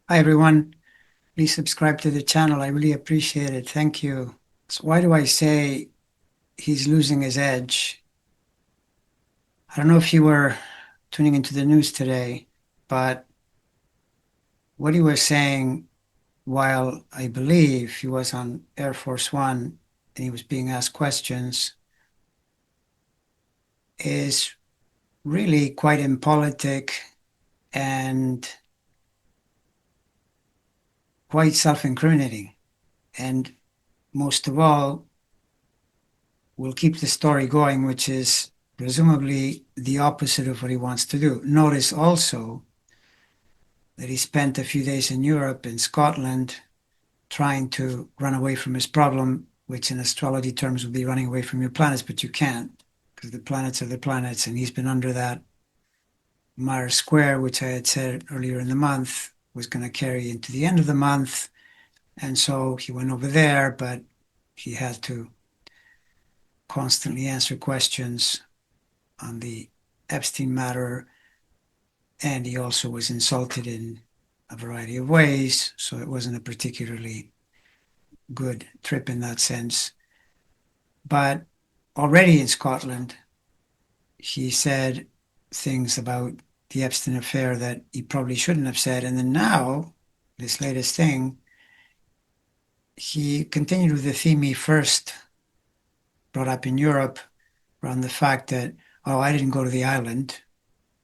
Hi, everyone. Please subscribe to the channel. I really appreciate it. Thank you. So why do I say he's losing his edge? I don't know if you were tuning into the news today, but what he was saying while I believe he was on Air Force One and he was being asked questions is really quite impolitic and quite self-incriminating. And most of all, will keep the story going, which is presumably the opposite of what he wants to do. Notice also that he spent a few days in Europe, in Scotland, trying to run away from his problem, which in astrology terms would be running away from your planets, but you can't because the planets are the planets. And he's been under that Mars square, which I had said earlier in the month was going to carry into the end of the month. And so he went over there, but he had to constantly answer questions on the Epstein matter, and he also was insulted in a variety of ways. So it wasn't a particularly good trip in that sense. But already in Scotland, he said things about the Epstein affair that he probably shouldn't have said. And then now, this latest thing, he continued with the theme he first brought up in Europe around the fact that, oh, I didn't go to the island.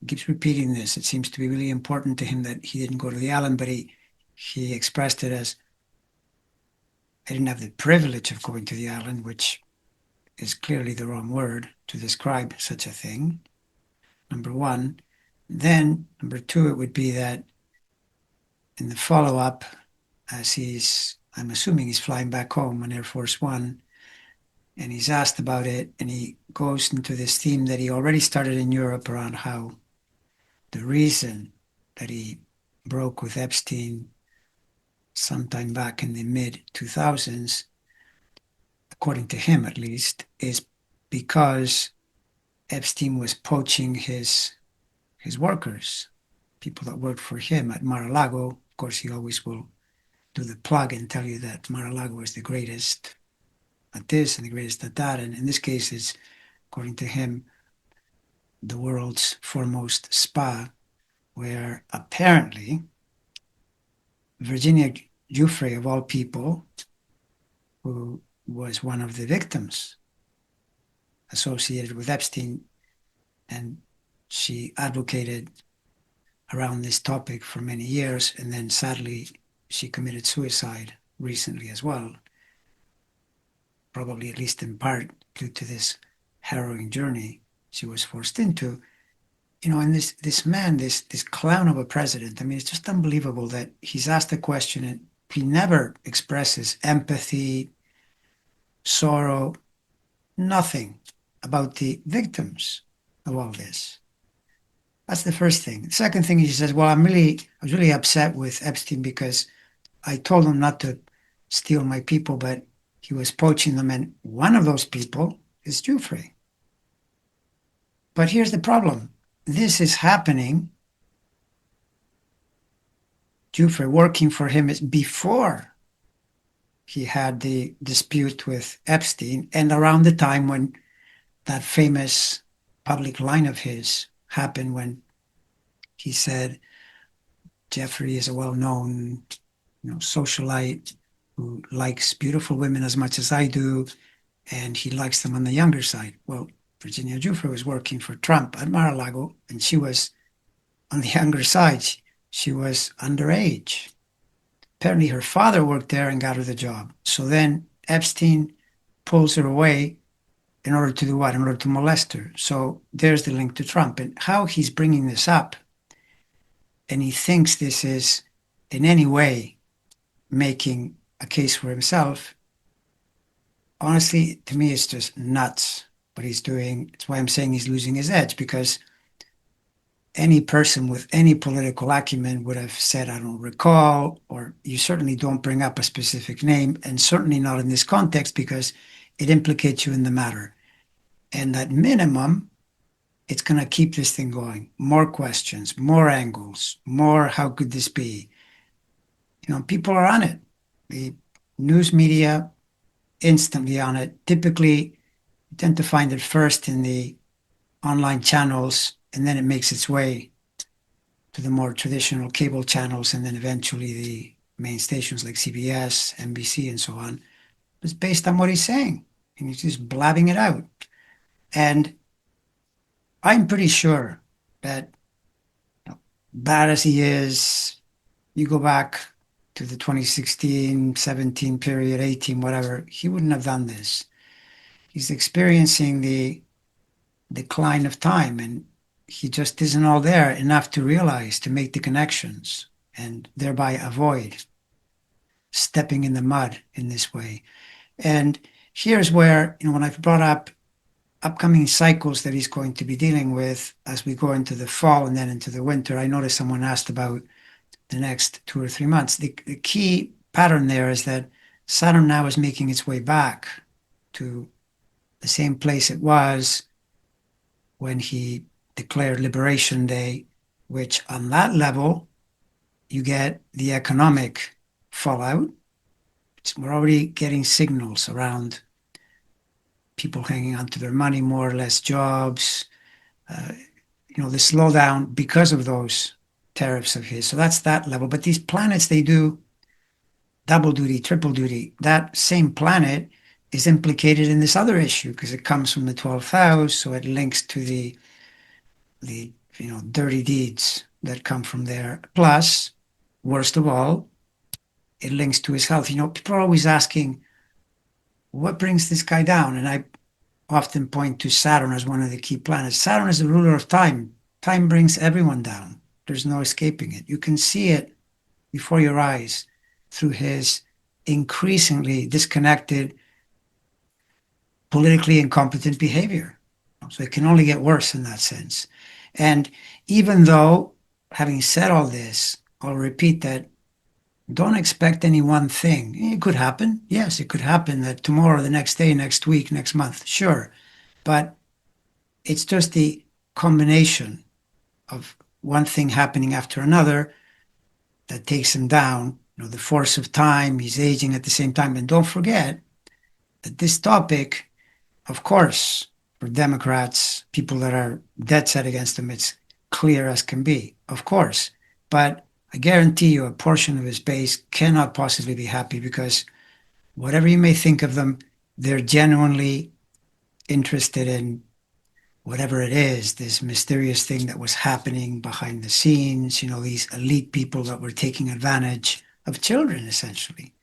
He keeps repeating this. It seems to be really important to him that he didn't go to the island, but he expressed it as I didn't have the privilege of going to the island, which is clearly the wrong word to describe such a thing. Number one. Then, number two, it would be that in the follow up, as I'm assuming he's flying back home on Air Force One, and he's asked about it, and he goes into this theme that he already started in Europe around how the reason that he broke with Epstein sometime back in the mid 2000s, according to him at least, is because Epstein was poaching his workers, people that worked for him at Mar-a-Lago. Of course, he always will do the plug and tell you that Mar-a-Lago is the greatest at this and the greatest at that. And in this case, it's, according to him, the world's foremost spa, where apparently Virginia Giuffre, of all people, who was one of the victims associated with Epstein, and she advocated around this topic for many years, and then sadly she committed suicide recently as well, probably at least in part due to this harrowing journey she was forced into. And this man, this clown of a president, I mean, it's just unbelievable that he's asked a question and he never expresses empathy, sorrow, nothing about the victims of all this. That's the first thing. The second thing, he says, well, I was really upset with Epstein because I told him not to steal my people, but he was poaching them. And one of those people is Giuffre. But here's the problem. This is happening. Giuffre working for him is before he had the dispute with Epstein and around the time when that famous public line of his happened when he said Jeffrey is a well-known, socialite who likes beautiful women as much as I do, and he likes them on the younger side. Well, Virginia Giuffre was working for Trump at Mar-a-Lago, and she was on the younger side. She was underage. Apparently, her father worked there and got her the job. So then Epstein pulls her away in order to do what? In order to molest her. So there's the link to Trump and how he's bringing this up. And he thinks this is in any way making a case for himself. Honestly, to me, it's just nuts what he's doing. It's why I'm saying he's losing his edge, because any person with any political acumen would have said, I don't recall, or you certainly don't bring up a specific name, and certainly not in this context because it implicates you in the matter. And at minimum, it's going to keep this thing going. More questions, more angles, more how could this be? People are on it. The news media instantly on it. Typically, you tend to find it first in the online channels, and then it makes its way to the more traditional cable channels, and then eventually the main stations like CBS, NBC, and so on. It's based on what he's saying, and he's just blabbing it out. And I'm pretty sure that, bad as he is, you go back to the 2016, 17 period, 18, whatever, he wouldn't have done this. He's experiencing the decline of time, and he just isn't all there enough to realize, to make the connections, and thereby avoid stepping in the mud in this way. And here's where, when I've brought up upcoming cycles that he's going to be dealing with as we go into the fall and then into the winter, I noticed someone asked about the next 2 or 3 months. The key pattern there is that Saturn now is making its way back to the same place it was when he declared Liberation Day, which on that level, you get the economic fallout. We're already getting signals around people hanging on to their money more, less jobs, uh, the slowdown because of those tariffs of his. So that's that level. But these planets, they do double duty, triple duty. That same planet is implicated in this other issue because it comes from the 12th house, so it links to the dirty deeds that come from there. Plus, worst of all, it links to his health. People are always asking, what brings this guy down? And I often point to Saturn as one of the key planets. Saturn is the ruler of time. Time brings everyone down. There's no escaping it. You can see it before your eyes through his increasingly disconnected, politically incompetent behavior. So it can only get worse in that sense. And even though, having said all this, I'll repeat that don't expect any one thing. It could happen. Yes, it could happen that tomorrow, the next day, next week, next month. Sure. But it's just the combination of one thing happening after another that takes him down. The force of time, he's aging at the same time. And don't forget that this topic, of course, for Democrats, people that are dead set against him, it's clear as can be, of course. But I guarantee you a portion of his base cannot possibly be happy because whatever you may think of them, they're genuinely interested in whatever it is, this mysterious thing that was happening behind the scenes, these elite people that were taking advantage of children, essentially.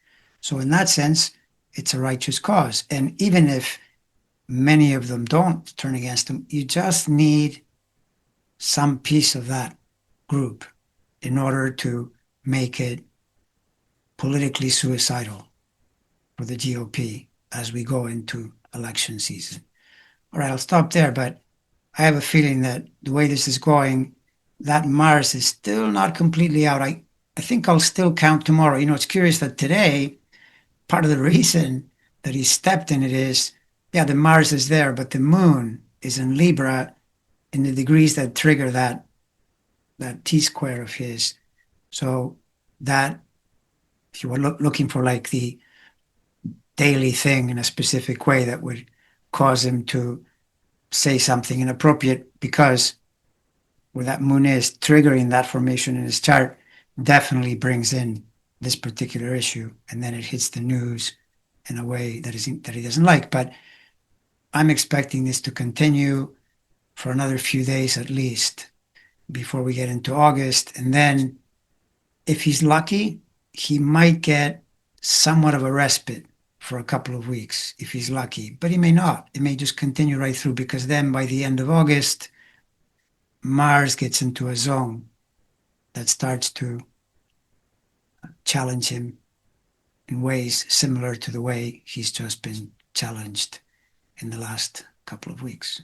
So, in that sense, it's a righteous cause. And even if many of them don't turn against him, you just need some piece of that group in order to make it politically suicidal for the GOP as we go into election season. All right, I'll stop there, but I have a feeling that the way this is going, that Mars is still not completely out. I think I'll still count tomorrow. It's curious that today, part of the reason that he stepped in it is, yeah, the Mars is there, but the moon is in Libra in the degrees that trigger that T-square of his. So that, if you were looking for like the daily thing in a specific way that would cause him to say something inappropriate, because where that moon is triggering that formation in his chart definitely brings in this particular issue, and then it hits the news in a way that he doesn't like. But I'm expecting this to continue for another few days at least before we get into August. And then if he's lucky, he might get somewhat of a respite for a couple of weeks if he's lucky, but he may not. It may just continue right through because then by the end of August, Mars gets into a zone that starts to challenge him in ways similar to the way he's just been challenged in the last couple of weeks.